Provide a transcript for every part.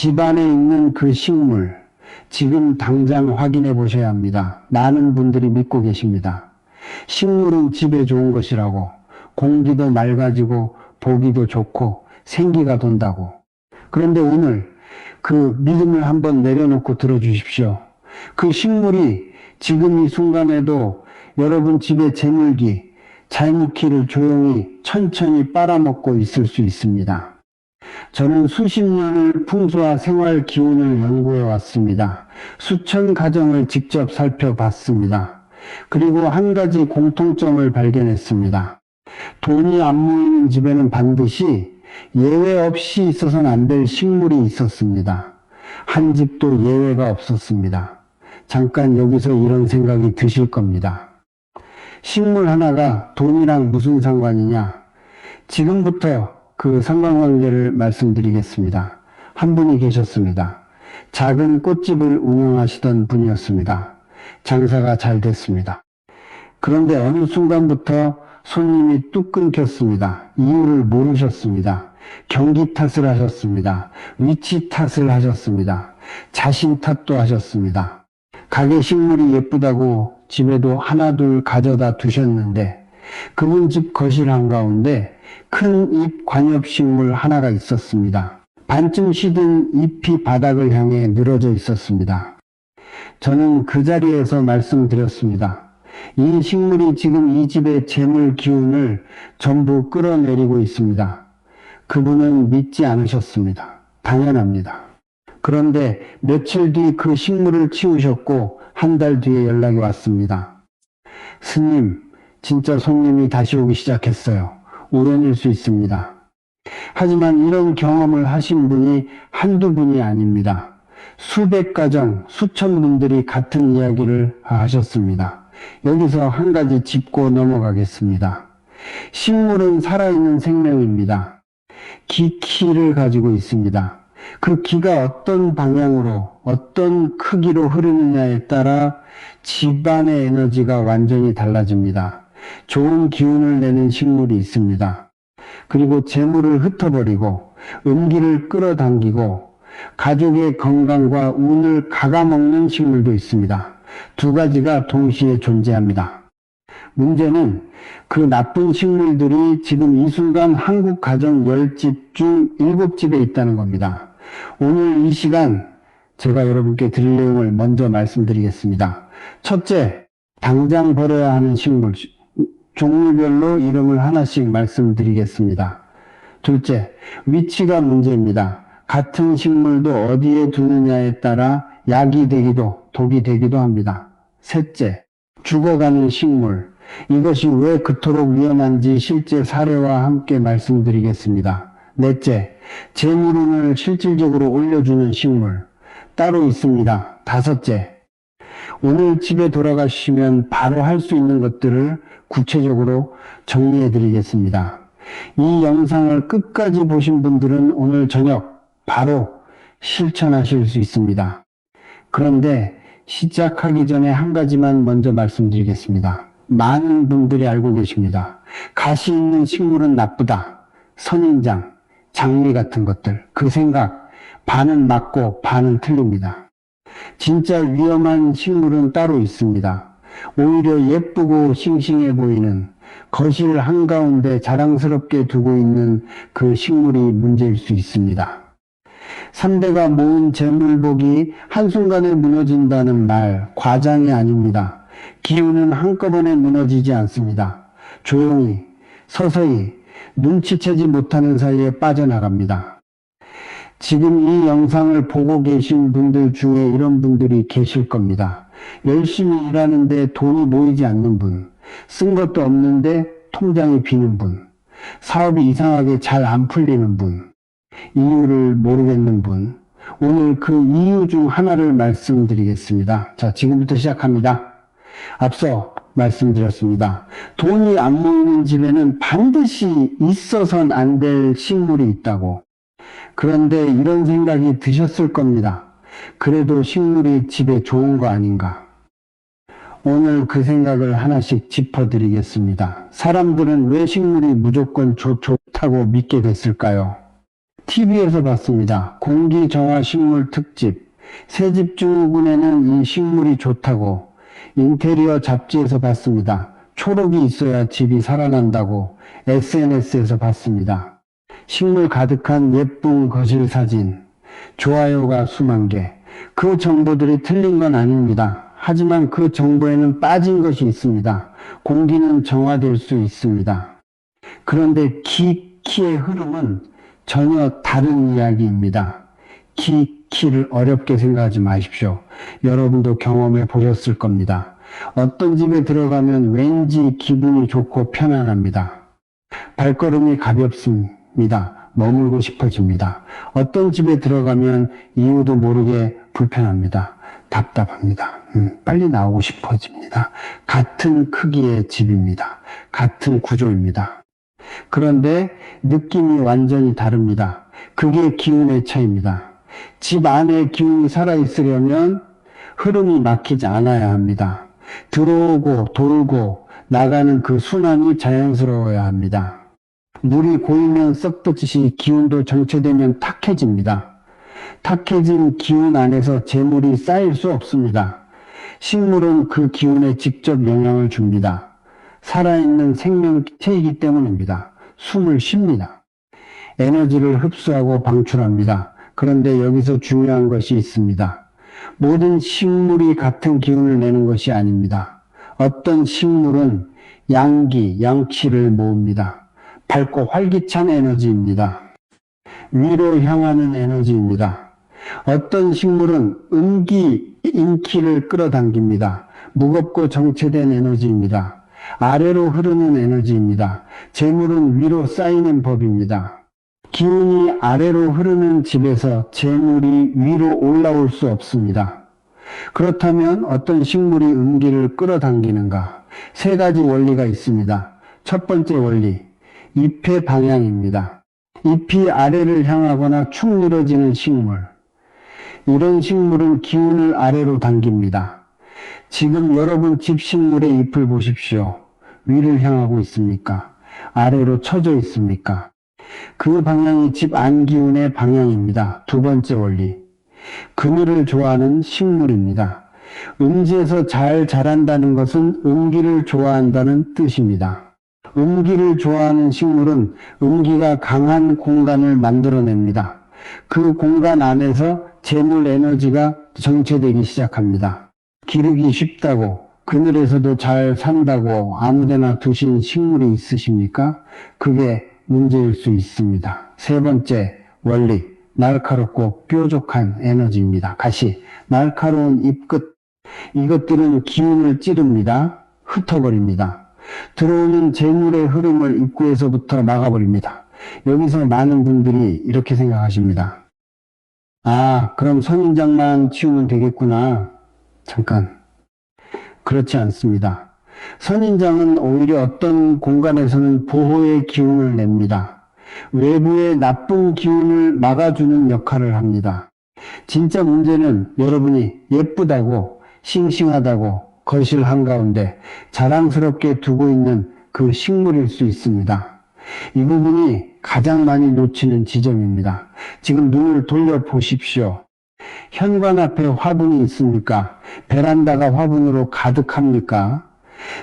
집안에 있는 그 식물, 지금 당장 확인해 보셔야 합니다. 많은 분들이 믿고 계십니다. 식물은 집에 좋은 것이라고, 공기도 맑아지고 보기도 좋고 생기가 돈다고. 그런데 오늘 그 믿음을 한번 내려놓고 들어주십시오. 그 식물이 지금 이 순간에도 여러분 집의 재물기, 잘묵기를 조용히 천천히 빨아먹고 있을 수 있습니다. 저는 수십 년을 풍수와 생활 기운을 연구해 왔습니다. 수천 가정을 직접 살펴봤습니다. 그리고 한 가지 공통점을 발견했습니다. 돈이 안 모이는 집에는 반드시 예외 없이 있어서는 안 될 식물이 있었습니다. 한 집도 예외가 없었습니다. 잠깐 여기서 이런 생각이 드실 겁니다. 식물 하나가 돈이랑 무슨 상관이냐? 지금부터 그 상관관계를 말씀드리겠습니다. 한 분이 계셨습니다. 작은 꽃집을 운영하시던 분이었습니다. 장사가 잘 됐습니다. 그런데 어느 순간부터 손님이 뚝 끊겼습니다. 이유를 모르셨습니다. 경기 탓을 하셨습니다. 위치 탓을 하셨습니다. 자신 탓도 하셨습니다. 가게 식물이 예쁘다고 집에도 하나둘 가져다 두셨는데 그분 집 거실 한가운데 큰 잎 관엽식물 하나가 있었습니다. 반쯤 시든 잎이 바닥을 향해 늘어져 있었습니다. 저는 그 자리에서 말씀드렸습니다. 이 식물이 지금 이 집의 재물 기운을 전부 끌어내리고 있습니다. 그분은 믿지 않으셨습니다. 당연합니다. 그런데 며칠 뒤 그 식물을 치우셨고 한 달 뒤에 연락이 왔습니다. 스님, 진짜 손님이 다시 오기 시작했어요. 우연일 수 있습니다. 하지만 이런 경험을 하신 분이 한두 분이 아닙니다. 수백 가정, 수천 분들이 같은 이야기를 하셨습니다. 여기서 한 가지 짚고 넘어가겠습니다. 식물은 살아있는 생명입니다. 기키를 가지고 있습니다. 그 기가 어떤 방향으로, 어떤 크기로 흐르느냐에 따라 집안의 에너지가 완전히 달라집니다. 좋은 기운을 내는 식물이 있습니다. 그리고 재물을 흩어버리고 음기를 끌어당기고 가족의 건강과 운을 갉아먹는 식물도 있습니다. 두 가지가 동시에 존재합니다. 문제는 그 나쁜 식물들이 지금 이 순간 한국 가정 10집 중 7집에 있다는 겁니다. 오늘 이 시간 제가 여러분께 드릴 내용을 먼저 말씀드리겠습니다. 첫째, 당장 버려야 하는 식물, 종류별로 이름을 하나씩 말씀드리겠습니다. 둘째, 위치가 문제입니다. 같은 식물도 어디에 두느냐에 따라 약이 되기도 독이 되기도 합니다. 셋째, 죽어가는 식물. 이것이 왜 그토록 위험한지 실제 사례와 함께 말씀드리겠습니다. 넷째, 재물운을 실질적으로 올려주는 식물. 따로 있습니다. 다섯째, 오늘 집에 돌아가시면 바로 할 수 있는 것들을 구체적으로 정리해 드리겠습니다. 이 영상을 끝까지 보신 분들은 오늘 저녁 바로 실천하실 수 있습니다. 그런데 시작하기 전에 한 가지만 먼저 말씀드리겠습니다. 많은 분들이 알고 계십니다. 가시 있는 식물은 나쁘다. 선인장, 장미 같은 것들. 그 생각 반은 맞고 반은 틀립니다. 진짜 위험한 식물은 따로 있습니다. 오히려 예쁘고 싱싱해 보이는 거실 한가운데 자랑스럽게 두고 있는 그 식물이 문제일 수 있습니다. 3대가 모은 재물복이 한순간에 무너진다는 말, 과장이 아닙니다. 기운은 한꺼번에 무너지지 않습니다. 조용히, 서서히, 눈치채지 못하는 사이에 빠져나갑니다. 지금 이 영상을 보고 계신 분들 중에 이런 분들이 계실 겁니다. 열심히 일하는데 돈이 모이지 않는 분, 쓴 것도 없는데 통장이 비는 분, 사업이 이상하게 잘 안 풀리는 분, 이유를 모르겠는 분, 오늘 그 이유 중 하나를 말씀드리겠습니다. 자, 지금부터 시작합니다. 앞서 말씀드렸습니다. 돈이 안 모이는 집에는 반드시 있어서는 안 될 식물이 있다고. 그런데 이런 생각이 드셨을 겁니다. 그래도 식물이 집에 좋은 거 아닌가? 오늘 그 생각을 하나씩 짚어드리겠습니다. 사람들은 왜 식물이 무조건 좋다고 믿게 됐을까요? TV에서 봤습니다. 공기정화 식물 특집. 새집 증후군에는 이 식물이 좋다고. 인테리어 잡지에서 봤습니다. 초록이 있어야 집이 살아난다고. SNS에서 봤습니다. 식물 가득한 예쁜 거실 사진. 좋아요가 수만 개. 그 정보들이 틀린 건 아닙니다. 하지만 그 정보에는 빠진 것이 있습니다. 공기는 정화될 수 있습니다. 그런데 키의 흐름은 전혀 다른 이야기입니다. 키를 어렵게 생각하지 마십시오. 여러분도 경험해 보셨을 겁니다. 어떤 집에 들어가면 왠지 기분이 좋고 편안합니다. 발걸음이 가볍습니다. 머물고 싶어집니다. 어떤 집에 들어가면 이유도 모르게 불편합니다. 답답합니다. 빨리 나오고 싶어집니다. 같은 크기의 집입니다. 같은 구조입니다. 그런데 느낌이 완전히 다릅니다. 그게 기운의 차이입니다. 집 안에 기운이 살아있으려면 흐름이 막히지 않아야 합니다. 들어오고 돌고 나가는 그 순환이 자연스러워야 합니다. 물이 고이면 썩듯이 기운도 정체되면 탁해집니다. 탁해진 기운 안에서 재물이 쌓일 수 없습니다. 식물은 그 기운에 직접 영향을 줍니다. 살아있는 생명체이기 때문입니다. 숨을 쉽니다. 에너지를 흡수하고 방출합니다. 그런데 여기서 중요한 것이 있습니다. 모든 식물이 같은 기운을 내는 것이 아닙니다. 어떤 식물은 양치를 모읍니다. 밝고 활기찬 에너지입니다. 위로 향하는 에너지입니다. 어떤 식물은 인기를 끌어당깁니다. 무겁고 정체된 에너지입니다. 아래로 흐르는 에너지입니다. 재물은 위로 쌓이는 법입니다. 기운이 아래로 흐르는 집에서 재물이 위로 올라올 수 없습니다. 그렇다면 어떤 식물이 음기를 끌어당기는가? 세 가지 원리가 있습니다. 첫 번째 원리, 잎의 방향입니다. 잎이 아래를 향하거나 축 늘어지는 식물. 이런 식물은 기운을 아래로 당깁니다. 지금 여러분 집 식물의 잎을 보십시오. 위를 향하고 있습니까? 아래로 처져 있습니까? 그 방향이 집 안 기운의 방향입니다. 두 번째 원리. 그늘을 좋아하는 식물입니다. 음지에서 잘 자란다는 것은 음기를 좋아한다는 뜻입니다. 음기를 좋아하는 식물은 음기가 강한 공간을 만들어냅니다. 그 공간 안에서 재물 에너지가 정체되기 시작합니다. 기르기 쉽다고, 그늘에서도 잘 산다고 아무데나 두신 식물이 있으십니까? 그게 문제일 수 있습니다. 세 번째 원리, 날카롭고 뾰족한 에너지입니다. 가시, 날카로운 잎끝, 이것들은 기운을 찌릅니다. 흩어버립니다. 들어오는 재물의 흐름을 입구에서부터 막아버립니다. 여기서 많은 분들이 이렇게 생각하십니다. 아, 그럼 선인장만 치우면 되겠구나. 잠깐. 그렇지 않습니다. 선인장은 오히려 어떤 공간에서는 보호의 기운을 냅니다. 외부의 나쁜 기운을 막아주는 역할을 합니다. 진짜 문제는 여러분이 예쁘다고, 싱싱하다고, 거실 한가운데 자랑스럽게 두고 있는 그 식물일 수 있습니다. 이 부분이 가장 많이 놓치는 지점입니다. 지금 눈을 돌려보십시오. 현관 앞에 화분이 있습니까? 베란다가 화분으로 가득합니까?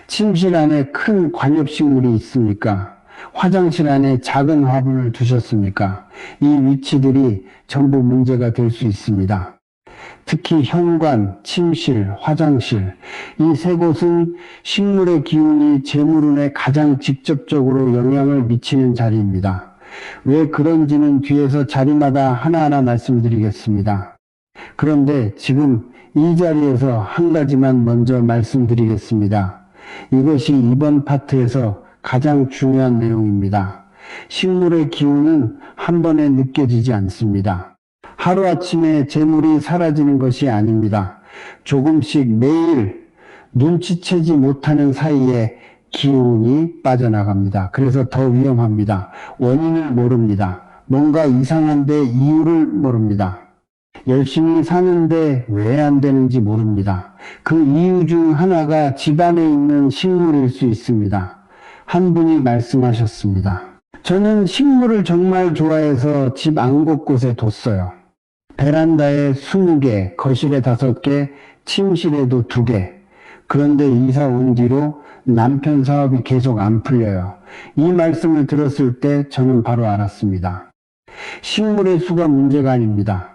침실 안에 큰 관엽식물이 있습니까? 화장실 안에 작은 화분을 두셨습니까? 이 위치들이 전부 문제가 될 수 있습니다. 특히 현관, 침실, 화장실, 이 세 곳은 식물의 기운이 재물운에 가장 직접적으로 영향을 미치는 자리입니다. 왜 그런지는 뒤에서 자리마다 하나하나 말씀드리겠습니다. 그런데 지금 이 자리에서 한 가지만 먼저 말씀드리겠습니다. 이것이 이번 파트에서 가장 중요한 내용입니다. 식물의 기운은 한 번에 느껴지지 않습니다. 하루아침에 재물이 사라지는 것이 아닙니다. 조금씩 매일 눈치채지 못하는 사이에 기운이 빠져나갑니다. 그래서 더 위험합니다. 원인을 모릅니다. 뭔가 이상한데 이유를 모릅니다. 열심히 사는데 왜 안 되는지 모릅니다. 그 이유 중 하나가 집안에 있는 식물일 수 있습니다. 한 분이 말씀하셨습니다. 저는 식물을 정말 좋아해서 집 안 곳곳에 뒀어요. 베란다에 20개, 거실에 5개, 침실에도 2개. 그런데 이사 온 뒤로 남편 사업이 계속 안 풀려요. 이 말씀을 들었을 때 저는 바로 알았습니다. 식물의 수가 문제가 아닙니다.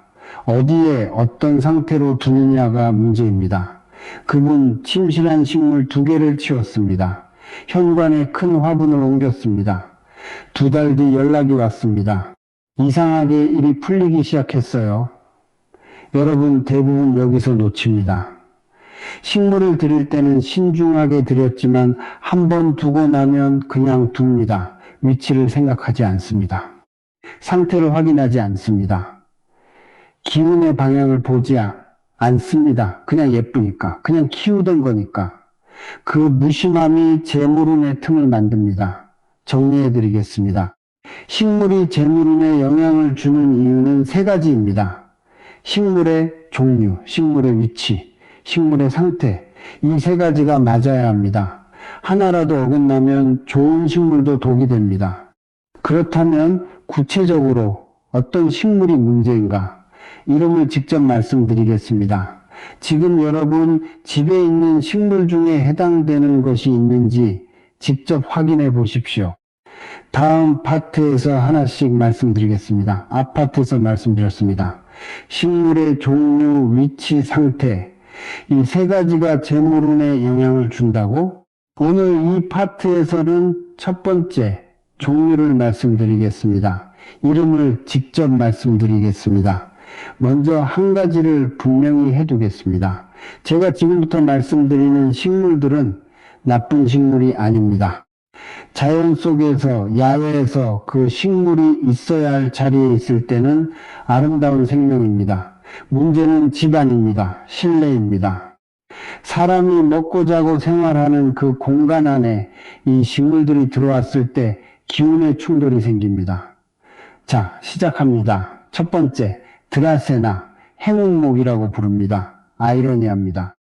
어디에 어떤 상태로 두느냐가 문제입니다. 그분 침실한 식물 2개를 치웠습니다. 현관에 큰 화분을 옮겼습니다. 2달 뒤 연락이 왔습니다. 이상하게 일이 풀리기 시작했어요. 여러분, 대부분 여기서 놓칩니다. 식물을 드릴 때는 신중하게 드렸지만 한 번 두고 나면 그냥 둡니다. 위치를 생각하지 않습니다. 상태를 확인하지 않습니다. 기운의 방향을 보지 않습니다. 그냥 예쁘니까, 그냥 키우던 거니까. 그 무심함이 재물운의 틈을 만듭니다. 정리해 드리겠습니다. 식물이 재물운에 영향을 주는 이유는 3가지입니다. 식물의 종류, 식물의 위치, 식물의 상태, 이 3가지가 맞아야 합니다. 하나라도 어긋나면 좋은 식물도 독이 됩니다. 그렇다면 구체적으로 어떤 식물이 문제인가? 이름을 직접 말씀드리겠습니다. 지금 여러분 집에 있는 식물 중에 해당되는 것이 있는지 직접 확인해 보십시오. 다음 파트에서 하나씩 말씀드리겠습니다. 아파트에서 말씀드렸습니다. 식물의 종류, 위치, 상태, 이 3가지가 재물운에 영향을 준다고? 오늘 이 파트에서는 첫 번째 종류를 말씀드리겠습니다. 이름을 직접 말씀드리겠습니다. 먼저 한 가지를 분명히 해두겠습니다. 제가 지금부터 말씀드리는 식물들은 나쁜 식물이 아닙니다. 자연 속에서, 야외에서 그 식물이 있어야 할 자리에 있을 때는 아름다운 생명입니다. 문제는 집안입니다. 실내입니다. 사람이 먹고 자고 생활하는 그 공간 안에 이 식물들이 들어왔을 때 기운의 충돌이 생깁니다. 자, 시작합니다. 첫 번째, 드라세나, 행운목이라고 부릅니다. 아이러니합니다.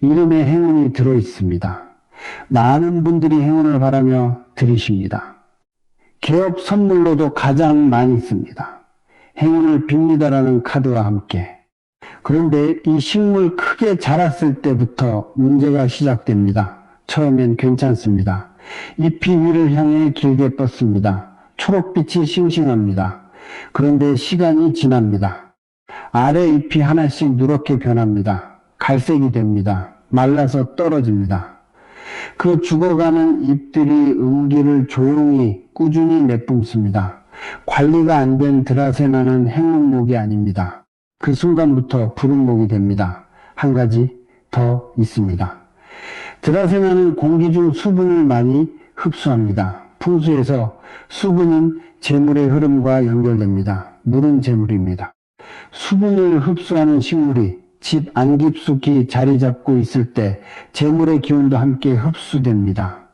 이름에 행운이 들어있습니다. 많은 분들이 행운을 바라며 들이십니다. 개업 선물로도 가장 많이 씁니다. 행운을 빕니다라는 카드와 함께. 그런데 이 식물 크게 자랐을 때부터 문제가 시작됩니다. 처음엔 괜찮습니다. 잎이 위를 향해 길게 뻗습니다. 초록빛이 싱싱합니다. 그런데 시간이 지납니다. 아래 잎이 하나씩 누렇게 변합니다. 갈색이 됩니다. 말라서 떨어집니다. 그 죽어가는 잎들이 음기를 조용히 꾸준히 내뿜습니다. 관리가 안 된 드라세나는 행운목이 아닙니다. 그 순간부터 푸른목이 됩니다. 한 가지 더 있습니다. 드라세나는 공기 중 수분을 많이 흡수합니다. 풍수에서 수분은 재물의 흐름과 연결됩니다. 물은 재물입니다. 수분을 흡수하는 식물이 집 안 깊숙이 자리 잡고 있을 때 재물의 기운도 함께 흡수됩니다.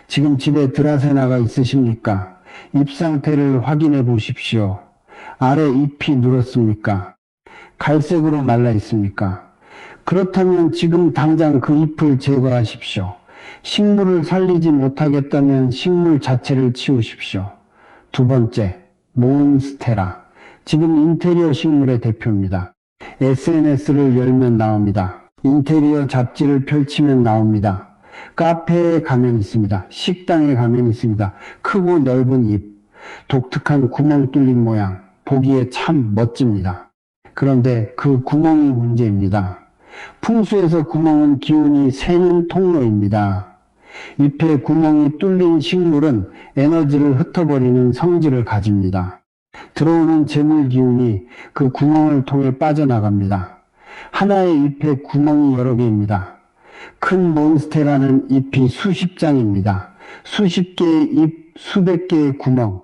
지금 집에 드라세나가 있으십니까? 잎 상태를 확인해 보십시오. 아래 잎이 누렇습니까? 갈색으로 말라 있습니까? 그렇다면 지금 당장 그 잎을 제거하십시오. 식물을 살리지 못하겠다면 식물 자체를 치우십시오. 두 번째, 몬스테라. 지금 인테리어 식물의 대표입니다. SNS를 열면 나옵니다. 인테리어 잡지를 펼치면 나옵니다. 카페에 가면 있습니다. 식당에 가면 있습니다. 크고 넓은 잎, 독특한 구멍 뚫린 모양, 보기에 참 멋집니다. 그런데 그 구멍이 문제입니다. 풍수에서 구멍은 기운이 새는 통로입니다. 잎에 구멍이 뚫린 식물은 에너지를 흩어버리는 성질을 가집니다. 들어오는 재물 기운이 그 구멍을 통해 빠져나갑니다. 하나의 잎에 구멍이 여러 개입니다. 큰 몬스테라는 잎이 수십 장입니다. 수십 개의 잎, 수백 개의 구멍.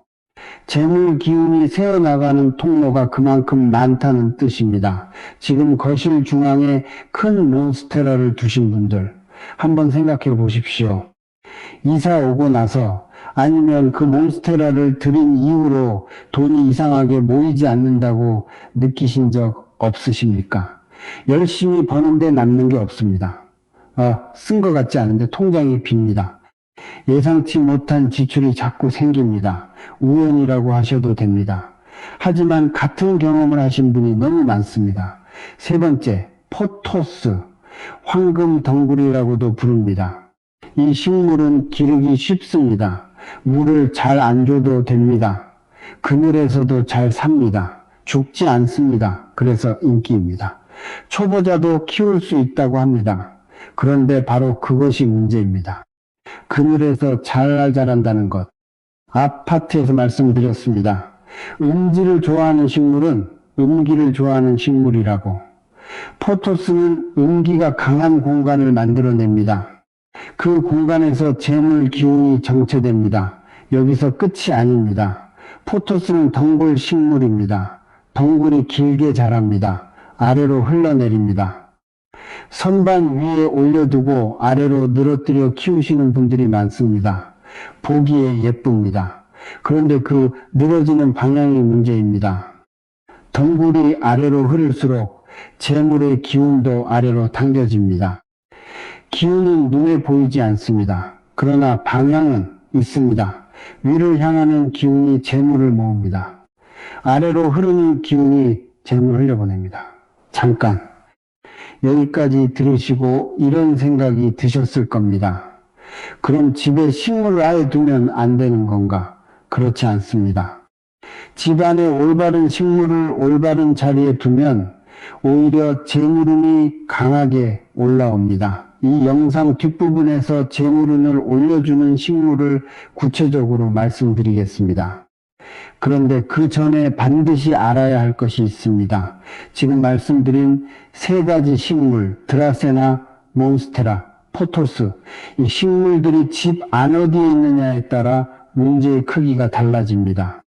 재물 기운이 새어나가는 통로가 그만큼 많다는 뜻입니다. 지금 거실 중앙에 큰 몬스테라를 두신 분들 한번 생각해 보십시오. 이사 오고 나서 아니면 그 몬스테라를 들인 이후로 돈이 이상하게 모이지 않는다고 느끼신 적 없으십니까? 열심히 버는데 남는 게 없습니다. 쓴 것 같지 않은데 통장이 빕니다. 예상치 못한 지출이 자꾸 생깁니다. 우연이라고 하셔도 됩니다. 하지만 같은 경험을 하신 분이 너무 많습니다. 세 번째, 포토스, 황금 덩굴이라고도 부릅니다. 이 식물은 기르기 쉽습니다. 물을 잘 안 줘도 됩니다. 그늘에서도 잘 삽니다. 죽지 않습니다. 그래서 인기입니다. 초보자도 키울 수 있다고 합니다. 그런데 바로 그것이 문제입니다. 그늘에서 잘 자란다는 것. 아파트에서 말씀드렸습니다. 음지를 좋아하는 식물은 음기를 좋아하는 식물이라고. 포토스는 음기가 강한 공간을 만들어냅니다. 그 공간에서 재물 기운이 정체됩니다. 여기서 끝이 아닙니다. 포토스는 덩굴 식물입니다. 덩굴이 길게 자랍니다. 아래로 흘러내립니다. 선반 위에 올려두고 아래로 늘어뜨려 키우시는 분들이 많습니다. 보기에 예쁩니다. 그런데 그 늘어지는 방향이 문제입니다. 덩굴이 아래로 흐를수록 재물의 기운도 아래로 당겨집니다. 기운은 눈에 보이지 않습니다. 그러나 방향은 있습니다. 위를 향하는 기운이 재물을 모읍니다. 아래로 흐르는 기운이 재물을 흘려보냅니다. 잠깐 여기까지 들으시고 이런 생각이 드셨을 겁니다. 그럼 집에 식물을 아예 두면 안 되는 건가? 그렇지 않습니다. 집안에 올바른 식물을 올바른 자리에 두면 오히려 재물운이 강하게 올라옵니다. 이 영상 뒷부분에서 재물운을 올려주는 식물을 구체적으로 말씀드리겠습니다. 그런데 그 전에 반드시 알아야 할 것이 있습니다. 지금 말씀드린 세 가지 식물, 드라세나, 몬스테라, 포토스, 이 식물들이 집 안 어디에 있느냐에 따라 문제의 크기가 달라집니다.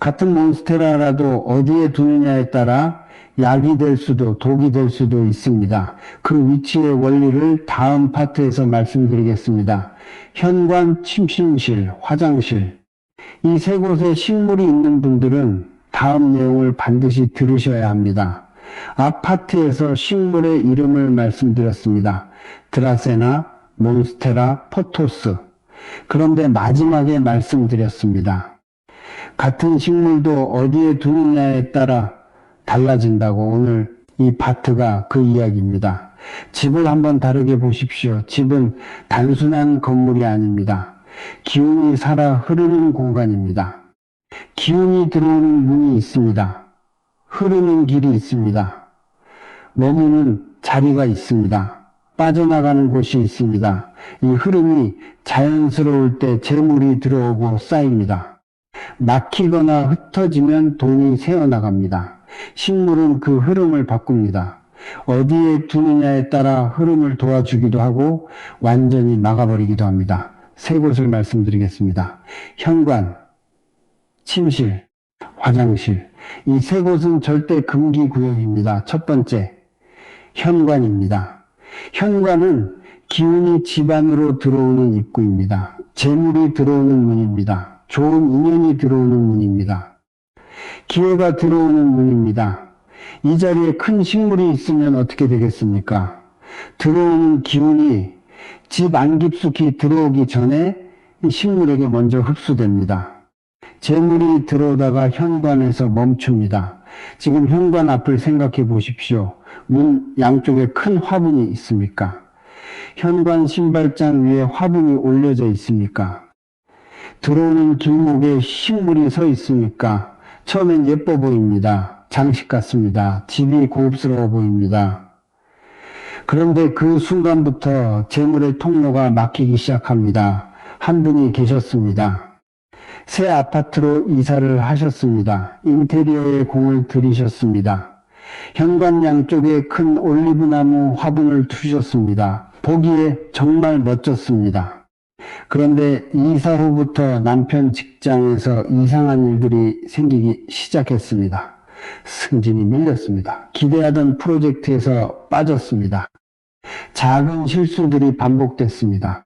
같은 몬스테라라도 어디에 두느냐에 따라 약이 될 수도 독이 될 수도 있습니다. 그 위치의 원리를 다음 파트에서 말씀드리겠습니다. 현관, 침실실, 화장실, 이 세 곳에 식물이 있는 분들은 다음 내용을 반드시 들으셔야 합니다. 아파트에서 식물의 이름을 말씀드렸습니다. 드라세나, 몬스테라, 포토스. 그런데 마지막에 말씀드렸습니다. 같은 식물도 어디에 두느냐에 따라 달라진다고. 오늘 이 파트가 그 이야기입니다. 집을 한번 다르게 보십시오. 집은 단순한 건물이 아닙니다. 기운이 살아 흐르는 공간입니다. 기운이 들어오는 문이 있습니다. 흐르는 길이 있습니다. 머무는 자리가 있습니다. 빠져나가는 곳이 있습니다. 이 흐름이 자연스러울 때 재물이 들어오고 쌓입니다. 막히거나 흩어지면 돈이 새어나갑니다. 식물은 그 흐름을 바꿉니다. 어디에 두느냐에 따라 흐름을 도와주기도 하고 완전히 막아버리기도 합니다. 세 곳을 말씀드리겠습니다. 현관, 침실, 화장실. 이 세 곳은 절대 금기 구역입니다. 첫 번째, 현관입니다. 현관은 기운이 집 안으로 들어오는 입구입니다. 재물이 들어오는 문입니다. 좋은 인연이 들어오는 문입니다. 기회가 들어오는 문입니다. 이 자리에 큰 식물이 있으면 어떻게 되겠습니까? 들어오는 기운이 집 안 깊숙이 들어오기 전에 이 식물에게 먼저 흡수됩니다. 재물이 들어오다가 현관에서 멈춥니다. 지금 현관 앞을 생각해 보십시오. 문 양쪽에 큰 화분이 있습니까? 현관 신발장 위에 화분이 올려져 있습니까? 들어오는 길목에 식물이 서 있습니까? 처음엔 예뻐 보입니다. 장식 같습니다. 집이 고급스러워 보입니다. 그런데 그 순간부터 재물의 통로가 막히기 시작합니다. 한 분이 계셨습니다. 새 아파트로 이사를 하셨습니다. 인테리어에 공을 들이셨습니다. 현관 양쪽에 큰 올리브나무 화분을 두셨습니다. 보기에 정말 멋졌습니다. 그런데 이사 후부터 남편 직장에서 이상한 일들이 생기기 시작했습니다. 승진이 밀렸습니다. 기대하던 프로젝트에서 빠졌습니다. 작은 실수들이 반복됐습니다.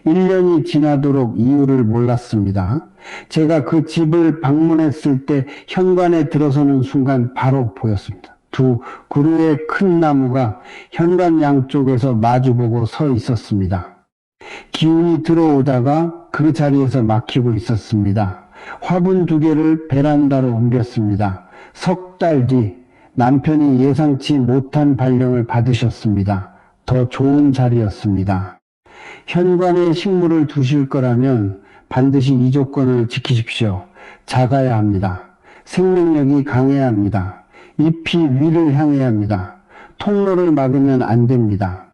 1년이 지나도록 이유를 몰랐습니다. 제가 그 집을 방문했을 때 현관에 들어서는 순간 바로 보였습니다. 두 그루의 큰 나무가 현관 양쪽에서 마주보고 서 있었습니다. 기운이 들어오다가 그 자리에서 막히고 있었습니다. 화분 2개를 베란다로 옮겼습니다. 석 달 뒤 남편이 예상치 못한 발령을 받으셨습니다. 더 좋은 자리였습니다. 현관에 식물을 두실 거라면 반드시 이 조건을 지키십시오. 작아야 합니다. 생명력이 강해야 합니다. 잎이 위를 향해야 합니다. 통로를 막으면 안 됩니다.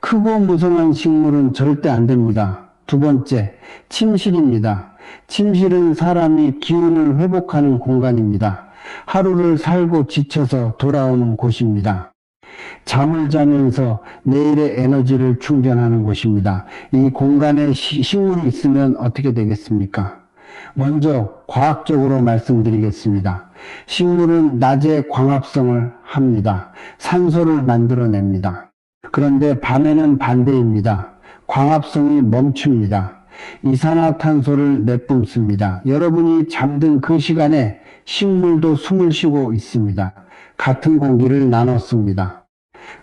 크고 무성한 식물은 절대 안 됩니다. 2번째, 침실입니다. 침실은 사람이 기운을 회복하는 공간입니다. 하루를 살고 지쳐서 돌아오는 곳입니다. 잠을 자면서 내일의 에너지를 충전하는 곳입니다. 이 공간에 식물이 있으면 어떻게 되겠습니까? 먼저 과학적으로 말씀드리겠습니다. 식물은 낮에 광합성을 합니다. 산소를 만들어냅니다. 그런데 밤에는 반대입니다. 광합성이 멈춥니다. 이산화탄소를 내뿜습니다. 여러분이 잠든 그 시간에 식물도 숨을 쉬고 있습니다. 같은 공기를 나눴습니다.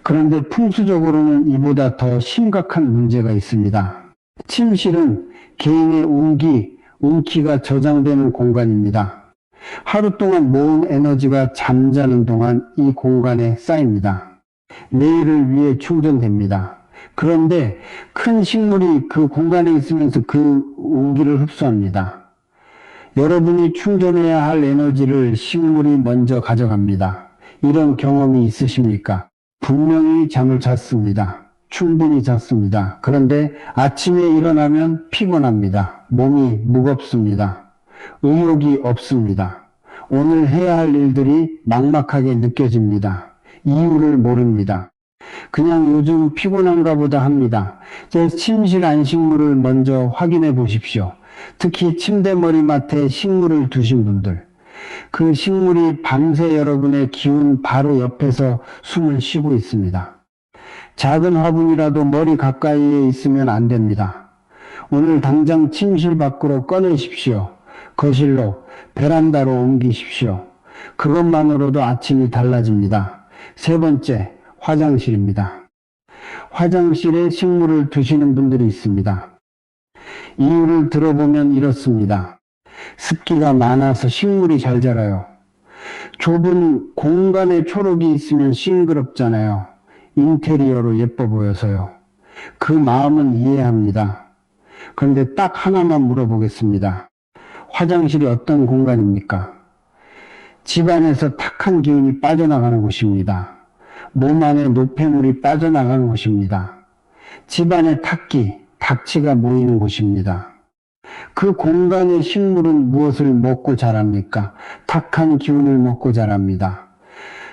그런데 풍수적으로는 이보다 더 심각한 문제가 있습니다. 침실은 개인의 운기가 저장되는 공간입니다. 하루 동안 모은 에너지가 잠자는 동안 이 공간에 쌓입니다. 내일을 위해 충전됩니다. 그런데 큰 식물이 그 공간에 있으면서 그 운기를 흡수합니다. 여러분이 충전해야 할 에너지를 식물이 먼저 가져갑니다. 이런 경험이 있으십니까? 분명히 잠을 잤습니다. 충분히 잤습니다. 그런데 아침에 일어나면 피곤합니다. 몸이 무겁습니다. 의욕이 없습니다. 오늘 해야 할 일들이 막막하게 느껴집니다. 이유를 모릅니다. 그냥 요즘 피곤한가 보다 합니다. 침실 안식물을 먼저 확인해 보십시오. 특히 침대 머리맡에 식물을 두신 분들, 그 식물이 밤새 여러분의 기운 바로 옆에서 숨을 쉬고 있습니다. 작은 화분이라도 머리 가까이에 있으면 안 됩니다. 오늘 당장 침실 밖으로 꺼내십시오. 거실로, 베란다로 옮기십시오. 그것만으로도 아침이 달라집니다. 3번째, 화장실입니다. 화장실에 식물을 두시는 분들이 있습니다. 이유를 들어보면 이렇습니다. 습기가 많아서 식물이 잘 자라요. 좁은 공간에 초록이 있으면 싱그럽잖아요. 인테리어로 예뻐 보여서요. 그 마음은 이해합니다. 그런데 딱 하나만 물어보겠습니다. 화장실이 어떤 공간입니까? 집안에서 탁한 기운이 빠져나가는 곳입니다. 몸 안에 노폐물이 빠져나가는 곳입니다. 집안의 탁기가 모이는 곳입니다. 그 공간의 식물은 무엇을 먹고 자랍니까? 탁한 기운을 먹고 자랍니다.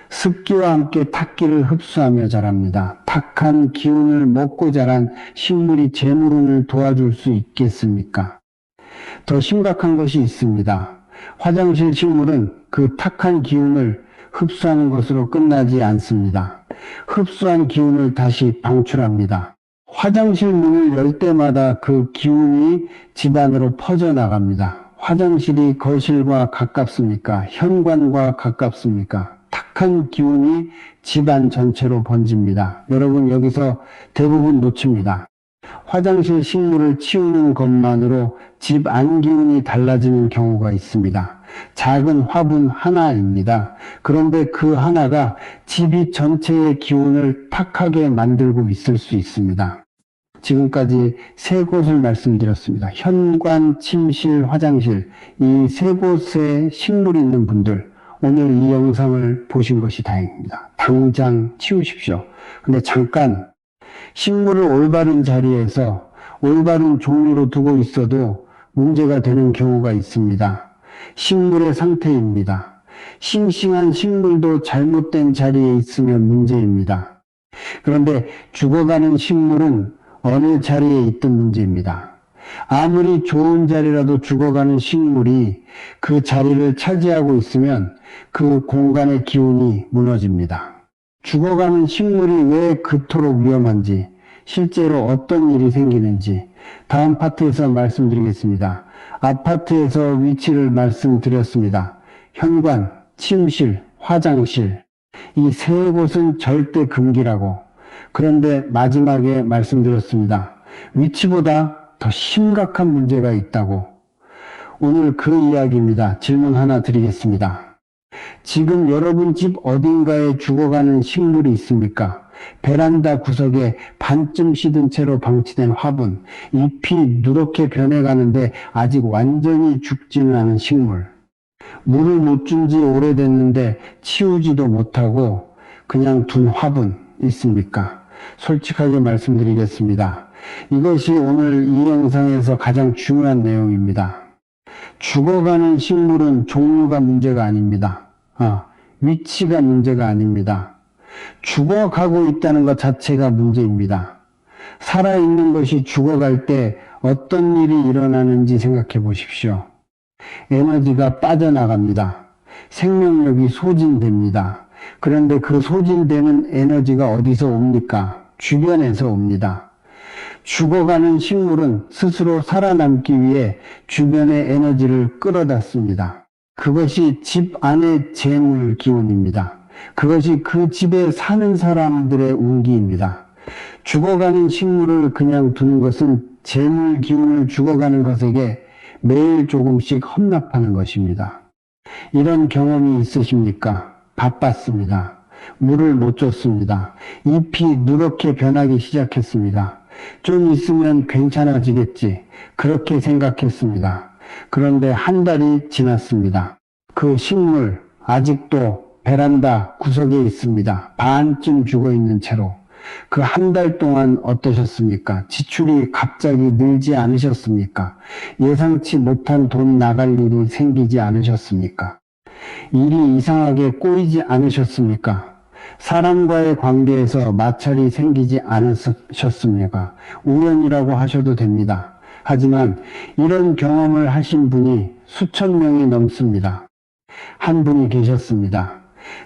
습기와 함께 탁기를 흡수하며 자랍니다. 탁한 기운을 먹고 자란 식물이 재물운을 도와줄 수 있겠습니까? 더 심각한 것이 있습니다. 화장실 식물은 그 탁한 기운을 흡수하는 것으로 끝나지 않습니다. 흡수한 기운을 다시 방출합니다. 화장실 문을 열 때마다 그 기운이 집안으로 퍼져나갑니다. 화장실이 거실과 가깝습니까? 현관과 가깝습니까? 탁한 기운이 집안 전체로 번집니다. 여러분 여기서 대부분 놓칩니다. 화장실 식물을 치우는 것만으로 집 안 기운이 달라지는 경우가 있습니다. 작은 화분 하나입니다. 그런데 그 하나가 집이 전체의 기운을 탁하게 만들고 있을 수 있습니다. 지금까지 3곳을 말씀드렸습니다. 현관, 침실, 화장실, 이 3곳에 식물이 있는 분들, 오늘 이 영상을 보신 것이 다행입니다. 당장 치우십시오. 근데 잠깐 식물을 올바른 자리에서 올바른 종류로 두고 있어도 문제가 되는 경우가 있습니다. 식물의 상태입니다. 싱싱한 식물도 잘못된 자리에 있으면 문제입니다. 그런데 죽어가는 식물은 어느 자리에 있든 문제입니다. 아무리 좋은 자리라도 죽어가는 식물이 그 자리를 차지하고 있으면 그 공간의 기운이 무너집니다. 죽어가는 식물이 왜 그토록 위험한지, 실제로 어떤 일이 생기는지 다음 파트에서 말씀드리겠습니다. 아파트에서 위치를 말씀드렸습니다. 현관, 침실, 화장실, 이 3곳은 절대 금기라고. 그런데 마지막에 말씀드렸습니다. 위치보다 더 심각한 문제가 있다고. 오늘 그 이야기입니다. 질문 하나 드리겠습니다. 지금 여러분 집 어딘가에 죽어가는 식물이 있습니까? 베란다 구석에 반쯤 시든 채로 방치된 화분, 잎이 누렇게 변해가는데 아직 완전히 죽지는 않은 식물. 물을 못 준 지 오래됐는데 치우지도 못하고 그냥 둔 화분 있습니까? 솔직하게 말씀드리겠습니다. 이것이 오늘 이 영상에서 가장 중요한 내용입니다. 죽어가는 식물은 종류가 문제가 아닙니다. 위치가 문제가 아닙니다. 죽어가고 있다는 것 자체가 문제입니다. 살아있는 것이 죽어갈 때 어떤 일이 일어나는지 생각해 보십시오. 에너지가 빠져나갑니다. 생명력이 소진됩니다. 그런데 그 소진되는 에너지가 어디서 옵니까? 주변에서 옵니다. 죽어가는 식물은 스스로 살아남기 위해 주변의 에너지를 끌어다 씁니다. 그것이 집 안의 재물 기운입니다. 그것이 그 집에 사는 사람들의 운기입니다. 죽어가는 식물을 그냥 두는 것은 재물 기운을 죽어가는 것에게 매일 조금씩 헌납하는 것입니다. 이런 경험이 있으십니까? 바빴습니다. 물을 못 줬습니다. 잎이 누렇게 변하기 시작했습니다. 좀 있으면 괜찮아지겠지. 그렇게 생각했습니다. 그런데 한 달이 지났습니다. 그 식물 아직도 베란다 구석에 있습니다. 반쯤 죽어있는 채로. 그 한 달 동안 어떠셨습니까? 지출이 갑자기 늘지 않으셨습니까? 예상치 못한 돈 나갈 일이 생기지 않으셨습니까? 일이 이상하게 꼬이지 않으셨습니까? 사람과의 관계에서 마찰이 생기지 않으셨습니까? 우연이라고 하셔도 됩니다. 하지만 이런 경험을 하신 분이 수천 명이 넘습니다. 한 분이 계셨습니다.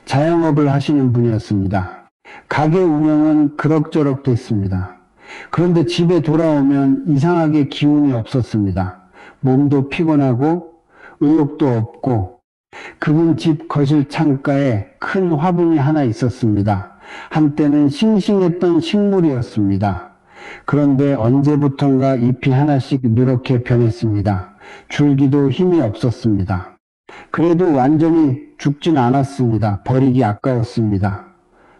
자영업을 하시는 분이었습니다. 가게 운영은 그럭저럭 됐습니다. 그런데 집에 돌아오면 이상하게 기운이 없었습니다. 몸도 피곤하고 의욕도 없고 그분 집 거실 창가에 큰 화분이 하나 있었습니다. 한때는 싱싱했던 식물이었습니다. 그런데 언제부턴가 잎이 하나씩 누렇게 변했습니다. 줄기도 힘이 없었습니다. 그래도 완전히 죽진 않았습니다. 버리기 아까웠습니다.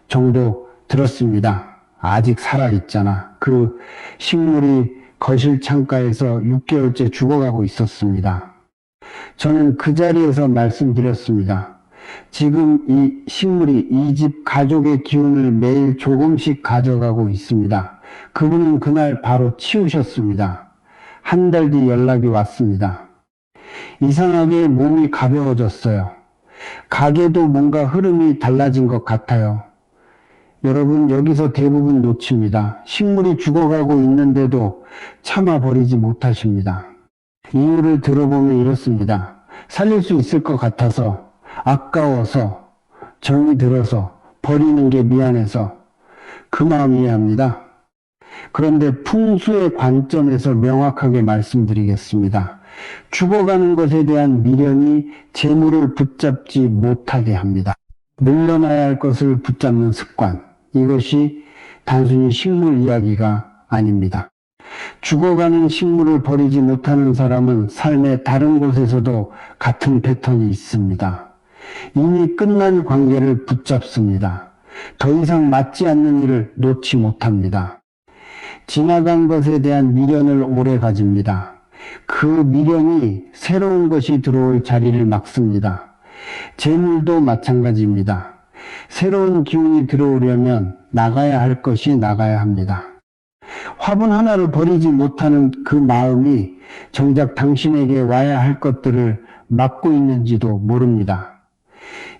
정도 들었습니다. 아직 살아있잖아. 그 식물이 거실 창가에서 6개월째 죽어가고 있었습니다. 저는 그 자리에서 말씀드렸습니다. 지금 이 식물이 이 집 가족의 기운을 매일 조금씩 가져가고 있습니다. 그분은 그날 바로 치우셨습니다. 한 달 뒤 연락이 왔습니다. 이상하게 몸이 가벼워졌어요. 가게도 뭔가 흐름이 달라진 것 같아요. 여러분, 여기서 대부분 놓칩니다. 식물이 죽어가고 있는데도 참아버리지 못하십니다. 이유를 들어보면 이렇습니다. 살릴 수 있을 것 같아서, 아까워서, 정이 들어서, 버리는 게 미안해서 그 마음 이해합니다. 그런데 풍수의 관점에서 명확하게 말씀드리겠습니다. 죽어가는 것에 대한 미련이 재물을 붙잡지 못하게 합니다. 물러나야 할 것을 붙잡는 습관, 이것이 단순히 식물 이야기가 아닙니다. 죽어가는 식물을 버리지 못하는 사람은 삶의 다른 곳에서도 같은 패턴이 있습니다. 이미 끝난 관계를 붙잡습니다. 더 이상 맞지 않는 일을 놓지 못합니다. 지나간 것에 대한 미련을 오래 가집니다. 그 미련이 새로운 것이 들어올 자리를 막습니다. 재물도 마찬가지입니다. 새로운 기운이 들어오려면 나가야 할 것이 나가야 합니다. 화분 하나를 버리지 못하는 그 마음이 정작 당신에게 와야 할 것들을 막고 있는지도 모릅니다.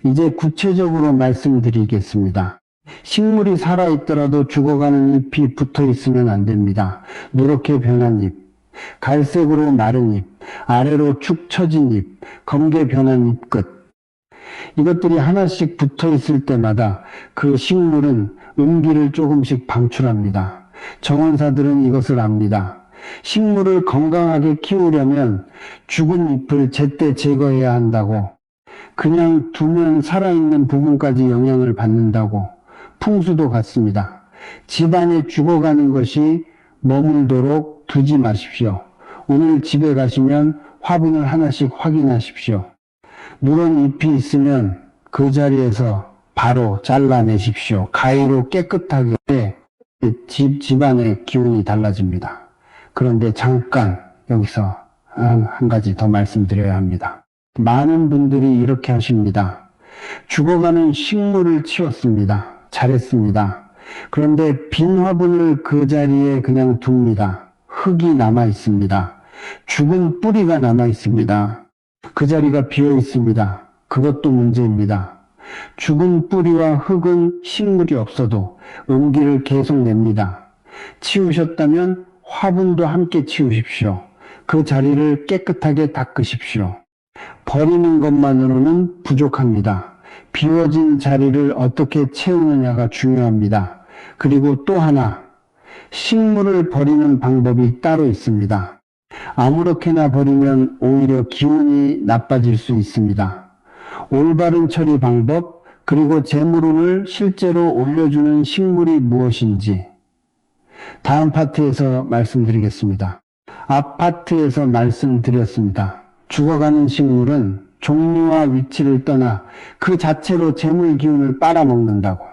이제 구체적으로 말씀드리겠습니다. 식물이 살아있더라도 죽어가는 잎이 붙어 있으면 안 됩니다. 누렇게 변한 잎, 갈색으로 마른 잎, 아래로 축 처진 잎, 검게 변한 잎끝. 이것들이 하나씩 붙어 있을 때마다 그 식물은 음기를 조금씩 방출합니다. 정원사들은 이것을 압니다. 식물을 건강하게 키우려면 죽은 잎을 제때 제거해야 한다고, 그냥 두면 살아있는 부분까지 영향을 받는다고. 풍수도 같습니다. 집안에 죽어가는 것이 머물도록 두지 마십시오. 오늘 집에 가시면 화분을 하나씩 확인하십시오. 누런 잎이 있으면 그 자리에서 바로 잘라내십시오. 가위로 깨끗하게 집안의 기운이 달라집니다. 그런데 잠깐 여기서 한 가지 더 말씀드려야 합니다. 많은 분들이 이렇게 하십니다. 죽어가는 식물을 치웠습니다. 잘했습니다. 그런데 빈 화분을 그 자리에 그냥 둡니다. 흙이 남아 있습니다. 죽은 뿌리가 남아 있습니다. 그 자리가 비어 있습니다. 그것도 문제입니다. 죽은 뿌리와 흙은 식물이 없어도 음기를 계속 냅니다. 치우셨다면 화분도 함께 치우십시오. 그 자리를 깨끗하게 닦으십시오. 버리는 것만으로는 부족합니다. 비워진 자리를 어떻게 채우느냐가 중요합니다. 그리고 또 하나, 식물을 버리는 방법이 따로 있습니다. 아무렇게나 버리면 오히려 기운이 나빠질 수 있습니다. 올바른 처리 방법, 그리고 재물운을 실제로 올려주는 식물이 무엇인지 다음 파트에서 말씀드리겠습니다. 앞 파트에서 말씀드렸습니다. 죽어가는 식물은 종류와 위치를 떠나 그 자체로 재물 기운을 빨아먹는다고.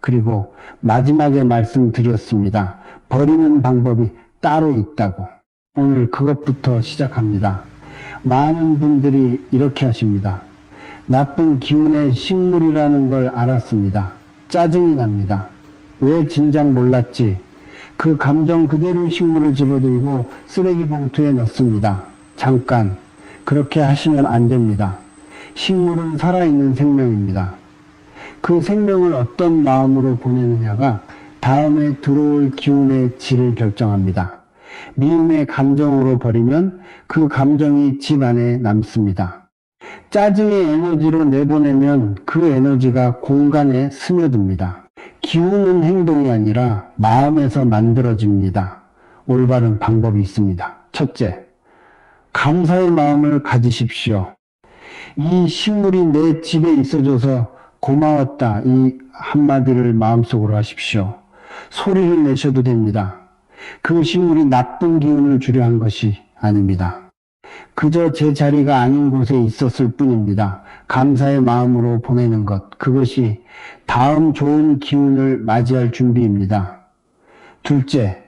그리고 마지막에 말씀드렸습니다. 버리는 방법이 따로 있다고. 오늘 그것부터 시작합니다. 많은 분들이 이렇게 하십니다. 나쁜 기운의 식물이라는 걸 알았습니다. 짜증이 납니다. 왜 진작 몰랐지? 그 감정 그대로 식물을 집어들고 쓰레기 봉투에 넣습니다. 잠깐, 그렇게 하시면 안 됩니다. 식물은 살아있는 생명입니다. 그 생명을 어떤 마음으로 보내느냐가 다음에 들어올 기운의 질을 결정합니다. 미움의 감정으로 버리면 그 감정이 집 안에 남습니다. 짜증의 에너지로 내보내면 그 에너지가 공간에 스며듭니다. 기운은 행동이 아니라 마음에서 만들어집니다. 올바른 방법이 있습니다. 첫째, 감사의 마음을 가지십시오. 이 식물이 내 집에 있어줘서 고마웠다. 이 한마디를 마음속으로 하십시오. 소리를 내셔도 됩니다. 그 식물이 나쁜 기운을 주려 한 것이 아닙니다. 그저 제 자리가 아닌 곳에 있었을 뿐입니다. 감사의 마음으로 보내는 것, 그것이 다음 좋은 기운을 맞이할 준비입니다. 둘째,